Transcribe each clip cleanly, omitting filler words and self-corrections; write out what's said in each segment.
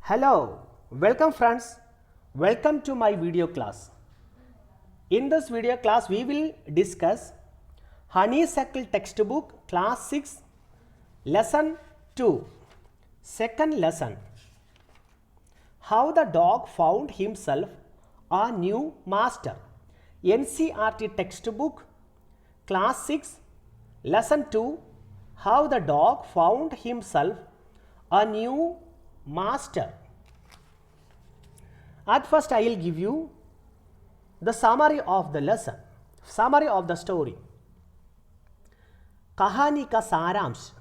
Hello, welcome friends, welcome to my video class. In this video class we will discuss Honeysuckle textbook class 6 lesson 2 second lesson, how the dog found himself a new master. NCERT textbook class 6 lesson 2, how the dog found himself a new master. At first I will give you the summary of the lesson, summary of the story. कहानी का सारांश,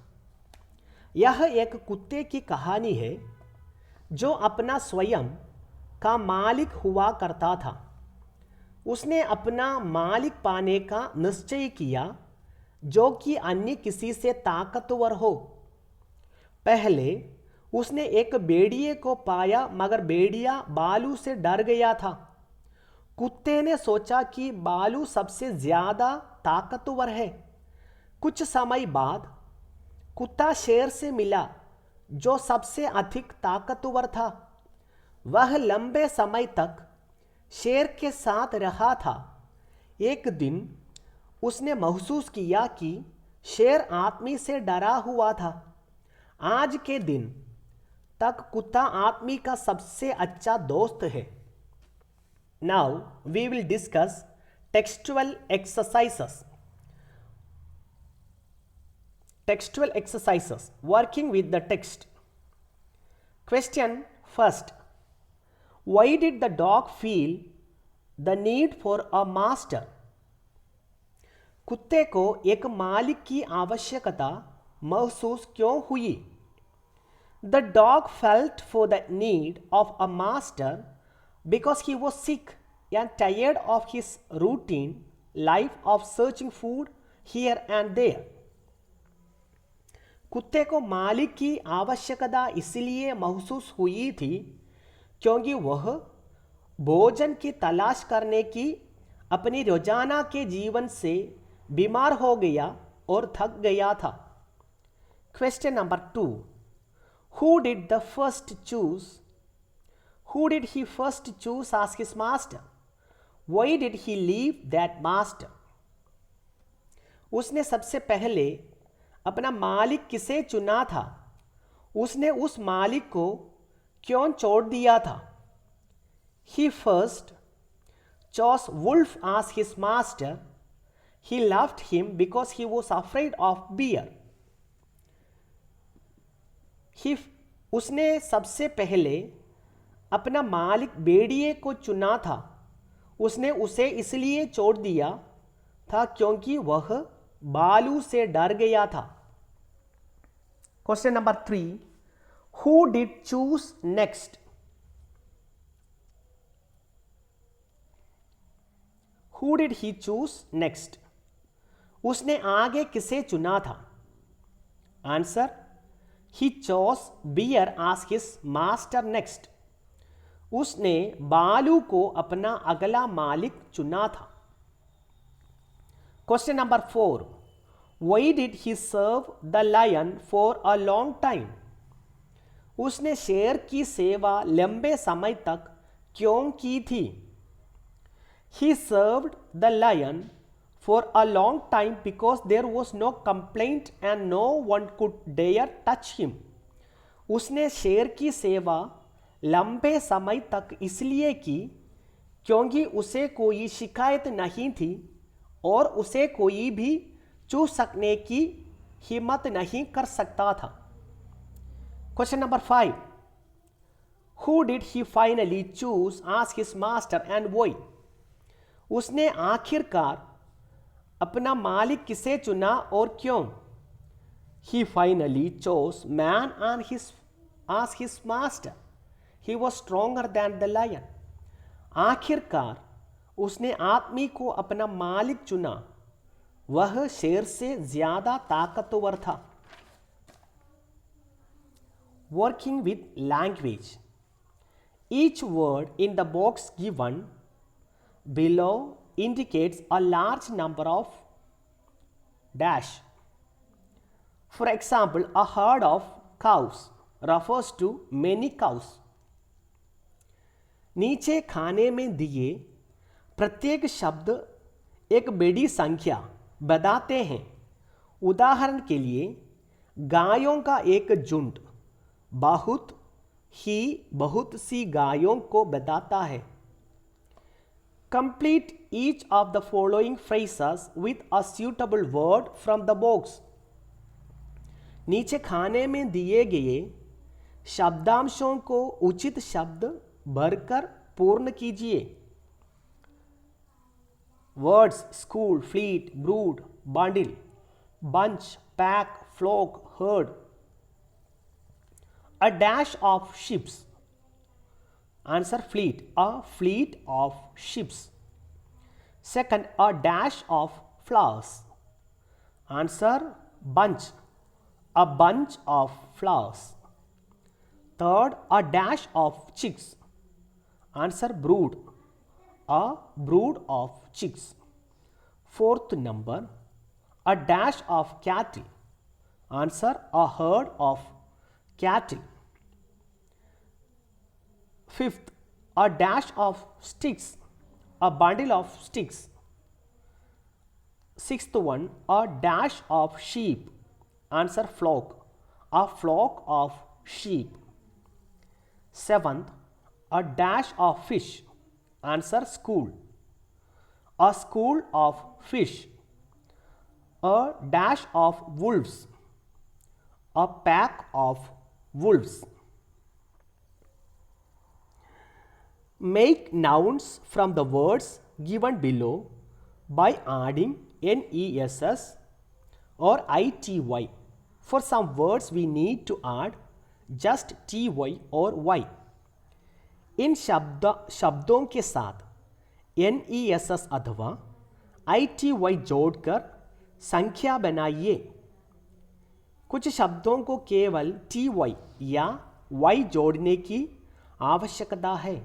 यह एक कुत्ते की कहानी है जो अपना स्वयं का मालिक हुआ करता था। उसने अपना मालिक पाने का निश्चय किया जो कि अन्य किसी से ताकतवर हो। पहले उसने एक भेड़िए को पाया मगर भेड़िया बालू से डर गया था। कुत्ते ने सोचा कि बालू सबसे ज़्यादा ताकतवर है। कुछ समय बाद कुत्ता शेर से मिला जो सबसे अधिक ताकतवर था। वह लंबे समय तक शेर के साथ रहा था। एक दिन उसने महसूस किया कि शेर आदमी से डरा हुआ था। आज के दिन तक कुत्ता आदमी का सबसे अच्छा दोस्त है। Now we will discuss textual exercises. Textual exercises working with the text. Question first. Why did the dog feel the need for a master? कुत्ते को एक मालिक की आवश्यकता महसूस क्यों हुई? The dog felt for the need of a master because he was sick and tired of his routine life of searching food here and there. कुत्ते को मालिक की आवश्यकता इसलिए महसूस हुई थी क्योंकि वह भोजन की तलाश करने की अपनी रोजाना के जीवन से बीमार हो गया और थक गया था। Question number 2. Who did he first choose as his master? Why did he leave that master? उसने सबसे पहले अपना मालिक किसे चुना था? उसने उस मालिक को क्यों छोड़ दिया था? He first chose wolf as his master. He loved him because he was afraid of bear. उसने सबसे पहले अपना मालिक भेड़िए को चुना था। उसने उसे इसलिए छोड़ दिया था क्योंकि वह बालू से डर गया था। Question number 3. Who did choose next? Who did he choose next? उसने आगे किसे चुना था? Answer. He chose bear as his master next. उसने बालू को अपना अगला मालिक चुना था। Question number 4. Why did he serve the lion for a long time? उसने शेर की सेवा लंबे समय तक क्यों की थी? He served the lion for a long time because there was no complaint and no one could dare touch him. उसने शेर की सेवा लंबे समय तक इसलिए की क्योंकि उसे कोई शिकायत नहीं थी और उसे कोई भी छू सकने की हिम्मत नहीं कर सकता था। Question number 5. Who did he finally choose as his master and why? उसने आखिरकार अपना मालिक किसे चुना और क्यों? He finally chose man as his master. He was stronger than the lion. आखिरकार उसने आदमी को अपना मालिक चुना। वह शेर से ज़्यादा ताकतवर था। Working with language. Each word in the box given below indicates a large number of dash. For example, a herd of cows refers to many cows. नीचे खाने में दिए प्रत्येक शब्द एक बड़ी संख्या बताते हैं। उदाहरण के लिए गायों का एक झुंड बहुत सी गायों को बताता है। Complete each of the following phrases with a suitable word from the box. नीचे खाने में दिए गए शब्दांशों को उचित शब्द भरकर पूर्ण कीजिए। Words: school, fleet, brood, bundle, bunch, pack, flock, herd. A dash of ships. Answer: fleet. A fleet of ships. Second, a dash of flowers. Answer: bunch. A bunch of flowers. Third, a dash of chicks. Answer: brood. A brood of chicks. Fourth number, a dash of cattle. Answer: a herd of cattle. Fifth, a dash of sticks, a bundle of sticks. Sixth one, a dash of sheep. Answer: flock, a flock of sheep. Seventh, a dash of fish. Answer: school, a school of fish. A dash of wolves, a pack of wolves. Make nouns from the words given below by adding NESS or ITY. For some words we need to add just TY or Y. इन शब्दों के साथ NESS अथवा ITY जोड़कर संख्या बनाइए। कुछ शब्दों को केवल TY या Y जोड़ने की आवश्यकता है।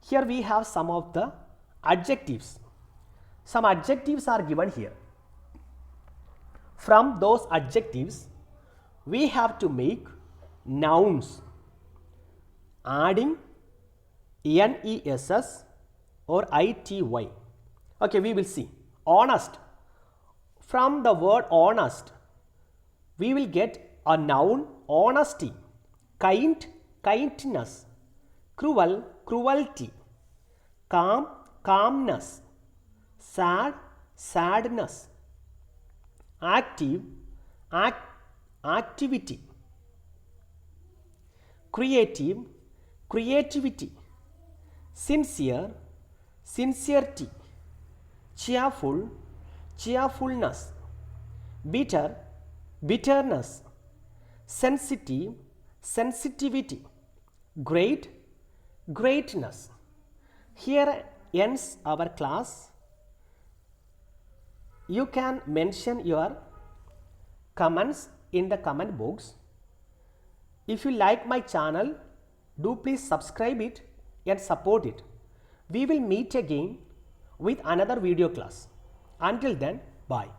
Here we have some of the adjectives. Some adjectives are given here. From those adjectives, we have to make nouns adding NESS or ITY. Okay, we will see. Honest. From the word honest, we will get a noun honesty. Kind, kindness. Cruel, cruelty. Calm, calmness. Sad, sadness. Active, activity. Creative, creativity. Sincere, sincerity. Cheerful, cheerfulness. Bitter, bitterness. Sensitive, sensitivity. Great, greatness. Here ends our class. You can mention your comments in the comment box. If you like my channel, do please subscribe it and support it. We will meet again with another video class. Until then, bye.